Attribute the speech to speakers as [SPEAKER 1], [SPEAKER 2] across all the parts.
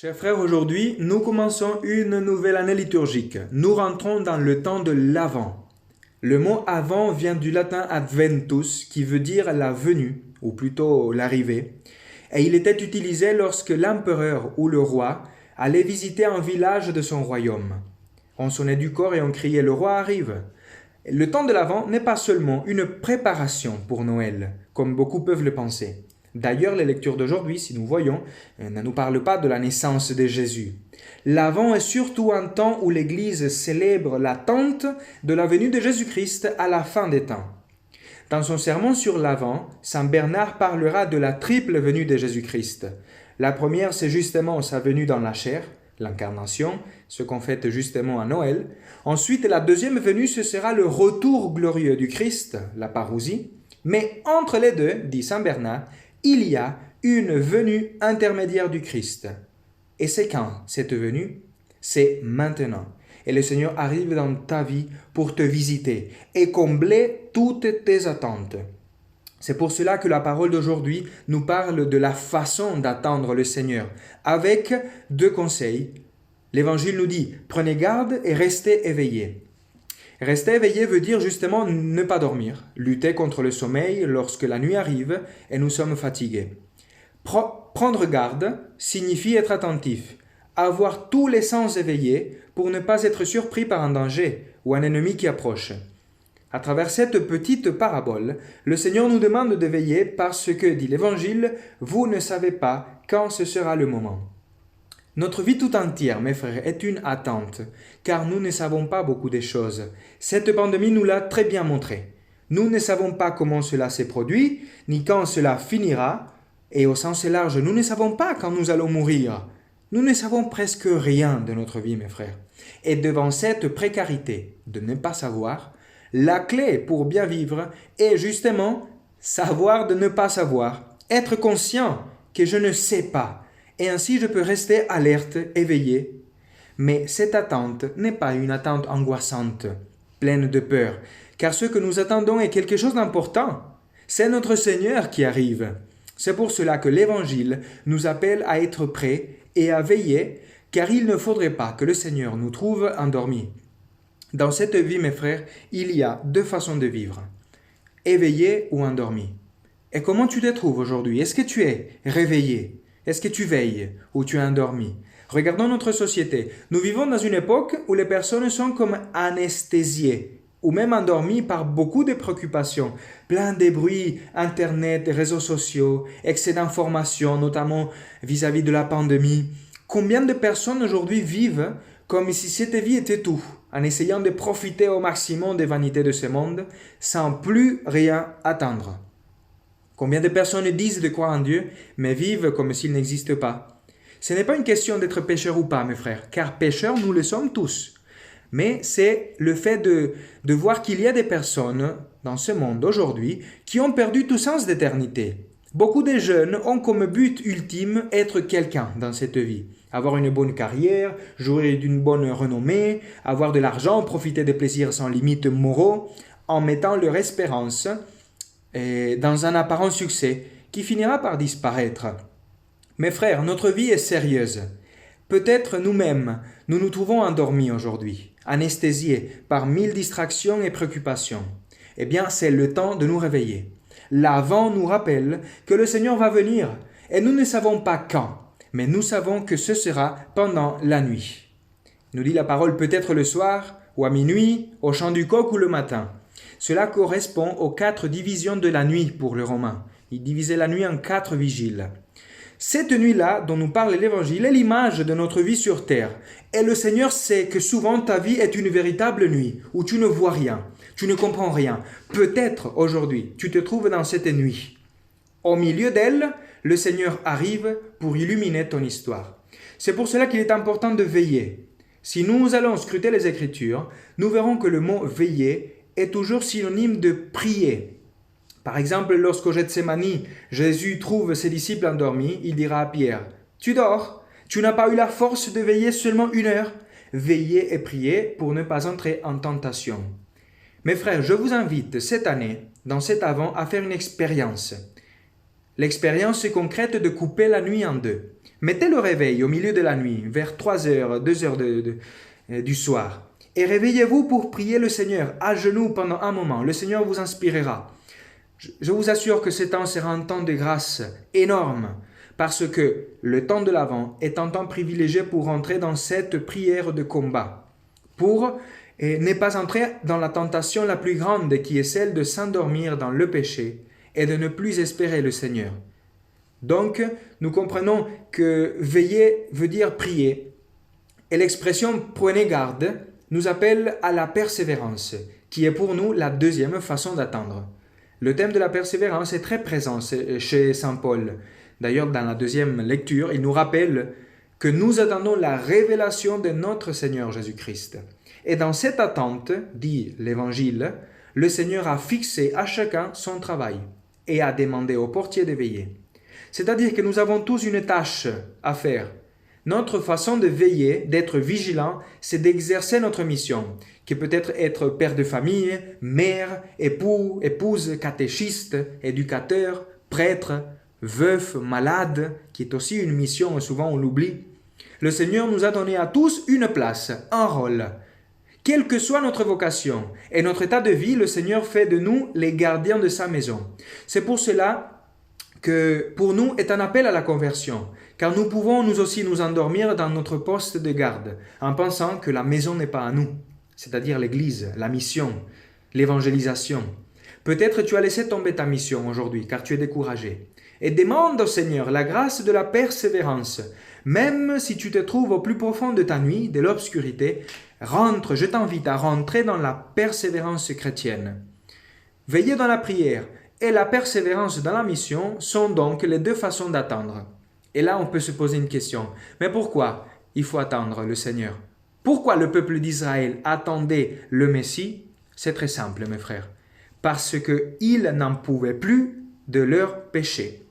[SPEAKER 1] Chers frères, aujourd'hui, nous commençons une nouvelle année liturgique. Nous rentrons dans le temps de l'Avent. Le mot Avant vient du latin adventus, qui veut dire la venue, ou plutôt l'arrivée. Et il était utilisé lorsque l'empereur ou le roi allait visiter un village de son royaume. On sonnait du cor et on criait « Le roi arrive !» Le temps de l'Avent n'est pas seulement une préparation pour Noël, comme beaucoup peuvent le penser. D'ailleurs, les lectures d'aujourd'hui, si nous voyons, ne nous parlent pas de la naissance de Jésus. L'Avent est surtout un temps où l'Église célèbre l'attente de la venue de Jésus-Christ à la fin des temps. Dans son sermon sur l'Avent, saint Bernard parlera de la triple venue de Jésus-Christ. La première, c'est justement sa venue dans la chair, l'incarnation, ce qu'on fête justement à Noël. Ensuite, la deuxième venue, ce sera le retour glorieux du Christ, la parousie. Mais entre les deux, dit saint Bernard, il y a une venue intermédiaire du Christ. Et c'est quand cette venue? C'est maintenant. Et le Seigneur arrive dans ta vie pour te visiter et combler toutes tes attentes. C'est pour cela que la parole d'aujourd'hui nous parle de la façon d'attendre le Seigneur, avec deux conseils. L'Évangile nous dit « Prenez garde et restez éveillés ». Rester éveillé veut dire justement ne pas dormir, lutter contre le sommeil lorsque la nuit arrive et nous sommes fatigués. Prendre garde signifie être attentif, avoir tous les sens éveillés pour ne pas être surpris par un danger ou un ennemi qui approche. À travers cette petite parabole, le Seigneur nous demande de veiller parce que, dit l'Évangile, vous ne savez pas quand ce sera le moment. Notre vie tout entière, mes frères, est une attente, car nous ne savons pas beaucoup de choses. Cette pandémie nous l'a très bien montré. Nous ne savons pas comment cela s'est produit, ni quand cela finira, et au sens large, nous ne savons pas quand nous allons mourir. Nous ne savons presque rien de notre vie, mes frères. Et devant cette précarité de ne pas savoir, la clé pour bien vivre est justement savoir de ne pas savoir, être conscient que je ne sais pas. Et ainsi je peux rester alerte, éveillé. Mais cette attente n'est pas une attente angoissante, pleine de peur, car ce que nous attendons est quelque chose d'important. C'est notre Seigneur qui arrive. C'est pour cela que l'Évangile nous appelle à être prêts et à veiller, car il ne faudrait pas que le Seigneur nous trouve endormis. Dans cette vie, mes frères, il y a deux façons de vivre, éveillé ou endormi. Et comment tu te trouves aujourd'hui? Est-ce que tu es réveillé? Est-ce que tu veilles ou tu es endormi? Regardons notre société. Nous vivons dans une époque où les personnes sont comme anesthésiées ou même endormies par beaucoup de préoccupations, plein de bruits, Internet, réseaux sociaux, excès d'informations, notamment vis-à-vis de la pandémie. Combien de personnes aujourd'hui vivent comme si cette vie était tout, en essayant de profiter au maximum des vanités de ce monde, sans plus rien attendre? Combien de personnes disent de croire en Dieu, mais vivent comme s'il n'existe pas? Ce n'est pas une question d'être pécheur ou pas, mes frères, car pécheurs, nous le sommes tous. Mais c'est le fait de voir qu'il y a des personnes dans ce monde aujourd'hui qui ont perdu tout sens d'éternité. Beaucoup de jeunes ont comme but ultime être quelqu'un dans cette vie. Avoir une bonne carrière, jouir d'une bonne renommée, avoir de l'argent, profiter des plaisirs sans limite moraux, en mettant leur espérance dans un apparent succès qui finira par disparaître. Mes frères, notre vie est sérieuse. Peut-être nous-mêmes, nous nous trouvons endormis aujourd'hui, anesthésiés par 1000 distractions et préoccupations. Eh bien, c'est le temps de nous réveiller. L'Avent nous rappelle que le Seigneur va venir et nous ne savons pas quand, mais nous savons que ce sera pendant la nuit. Nous dit la parole peut-être le soir ou à minuit, au chant du coq ou le matin. Cela correspond aux 4 divisions de la nuit pour les Romains. Ils divisaient la nuit en 4 vigiles. Cette nuit-là dont nous parle l'Évangile est l'image de notre vie sur terre. Et le Seigneur sait que souvent ta vie est une véritable nuit où tu ne vois rien, tu ne comprends rien. Peut-être aujourd'hui tu te trouves dans cette nuit. Au milieu d'elle, le Seigneur arrive pour illuminer ton histoire. C'est pour cela qu'il est important de veiller. Si nous allons scruter les Écritures, nous verrons que le mot « veiller » est toujours synonyme de prier. Par exemple, lorsqu'au Gethsémani, Jésus trouve ses disciples endormis, il dira à Pierre « Tu dors? Tu n'as pas eu la force de veiller seulement 1 heure? Veillez et priez pour ne pas entrer en tentation. » Mes frères, je vous invite cette année, dans cet Avent, à faire une expérience. l'expérience concrète de couper la nuit en deux. Mettez le réveil au milieu de la nuit, vers 3 heures, 2 heures du soir, et réveillez-vous pour prier le Seigneur à genoux pendant un moment. Le Seigneur vous inspirera. Je vous assure que ce temps sera un temps de grâce énorme, parce que le temps de l'Avent est un temps privilégié pour entrer dans cette prière de combat, pour ne pas entrer dans la tentation la plus grande qui est celle de s'endormir dans le péché et de ne plus espérer le Seigneur. Donc, nous comprenons que veiller veut dire prier, et l'expression « prenez garde » nous appelle à la persévérance, qui est pour nous la deuxième façon d'attendre. Le thème de la persévérance est très présent chez saint Paul. D'ailleurs, dans la deuxième lecture, il nous rappelle que nous attendons la révélation de notre Seigneur Jésus-Christ. Et dans cette attente, dit l'Évangile, le Seigneur a fixé à chacun son travail et a demandé au portier de veiller. C'est-à-dire que nous avons tous une tâche à faire. Notre façon de veiller, d'être vigilant, c'est d'exercer notre mission, qui peut être père de famille, mère, époux, épouse, catéchiste, éducateur, prêtre, veuf, malade, qui est aussi une mission, souvent on l'oublie. Le Seigneur nous a donné à tous une place, un rôle. Quelle que soit notre vocation et notre état de vie, le Seigneur fait de nous les gardiens de sa maison. C'est pour cela que pour nous est un appel à la conversion, car nous pouvons nous aussi nous endormir dans notre poste de garde, en pensant que la maison n'est pas à nous, c'est-à-dire l'Église, la mission, l'évangélisation. Peut-être tu as laissé tomber ta mission aujourd'hui, car tu es découragé. Et demande au Seigneur la grâce de la persévérance. Même si tu te trouves au plus profond de ta nuit, de l'obscurité, rentre, je t'invite à rentrer dans la persévérance chrétienne. Veiller dans la prière et la persévérance dans la mission sont donc les deux façons d'attendre. Et là, on peut se poser une question. Mais pourquoi il faut attendre le Seigneur? Pourquoi le peuple d'Israël attendait le Messie? C'est très simple, mes frères. Parce qu'ils n'en pouvaient plus de leurs péchés.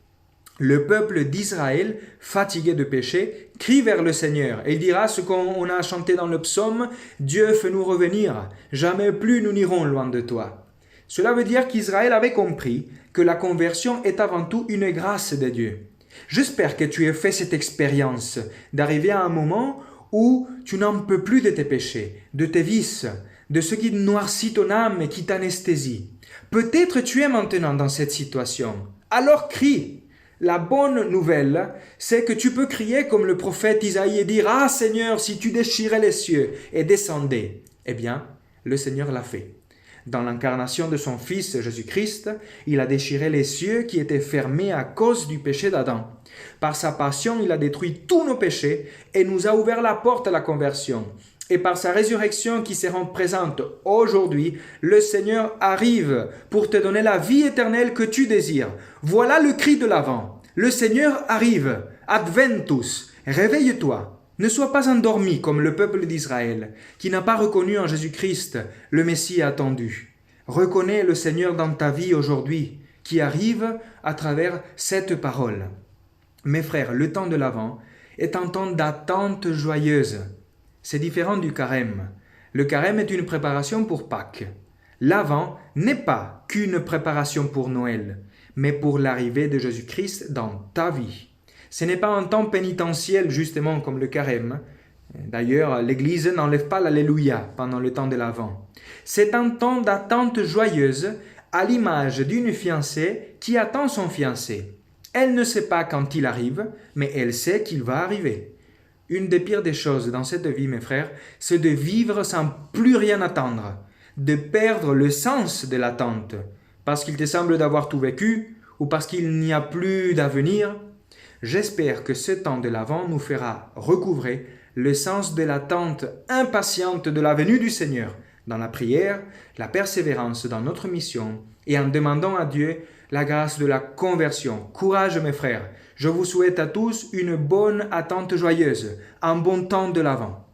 [SPEAKER 1] Le peuple d'Israël, fatigué de péché, crie vers le Seigneur et il dira ce qu'on a chanté dans le psaume « Dieu, fais-nous revenir, jamais plus nous n'irons loin de toi ». Cela veut dire qu'Israël avait compris que la conversion est avant tout une grâce de Dieu. J'espère que tu aies fait cette expérience d'arriver à un moment où tu n'en peux plus de tes péchés, de tes vices, de ce qui noircit ton âme et qui t'anesthésie. Peut-être tu es maintenant dans cette situation. Alors crie. La bonne nouvelle, c'est que tu peux crier comme le prophète Isaïe et dire « Ah Seigneur, si tu déchirais les cieux et descendais !» Eh bien, le Seigneur l'a fait. Dans l'incarnation de son Fils Jésus-Christ, il a déchiré les cieux qui étaient fermés à cause du péché d'Adam. Par sa passion, il a détruit tous nos péchés et nous a ouvert la porte à la conversion. Et par sa résurrection qui se rend présente aujourd'hui, le Seigneur arrive pour te donner la vie éternelle que tu désires. Voilà le cri de l'Avent. Le Seigneur arrive. Adventus. Réveille-toi. Ne sois pas endormi comme le peuple d'Israël, qui n'a pas reconnu en Jésus-Christ le Messie attendu. Reconnais le Seigneur dans ta vie aujourd'hui, qui arrive à travers cette parole. Mes frères, le temps de l'Avent est un temps d'attente joyeuse. C'est différent du carême. Le carême est une préparation pour Pâques. L'Avent n'est pas qu'une préparation pour Noël, mais pour l'arrivée de Jésus-Christ dans ta vie. Ce n'est pas un temps pénitentiel justement comme le carême. D'ailleurs, l'Église n'enlève pas l'Alléluia pendant le temps de l'Avent. C'est un temps d'attente joyeuse à l'image d'une fiancée qui attend son fiancé. Elle ne sait pas quand il arrive, mais elle sait qu'il va arriver. Une des pires des choses dans cette vie, mes frères, c'est de vivre sans plus rien attendre, de perdre le sens de l'attente, parce qu'il te semble d'avoir tout vécu ou parce qu'il n'y a plus d'avenir. J'espère que ce temps de l'Avent nous fera recouvrer le sens de l'attente impatiente de la venue du Seigneur, dans la prière, la persévérance dans notre mission et en demandant à Dieu la grâce de la conversion. Courage mes frères, je vous souhaite à tous une bonne attente joyeuse, un bon temps de l'Avent.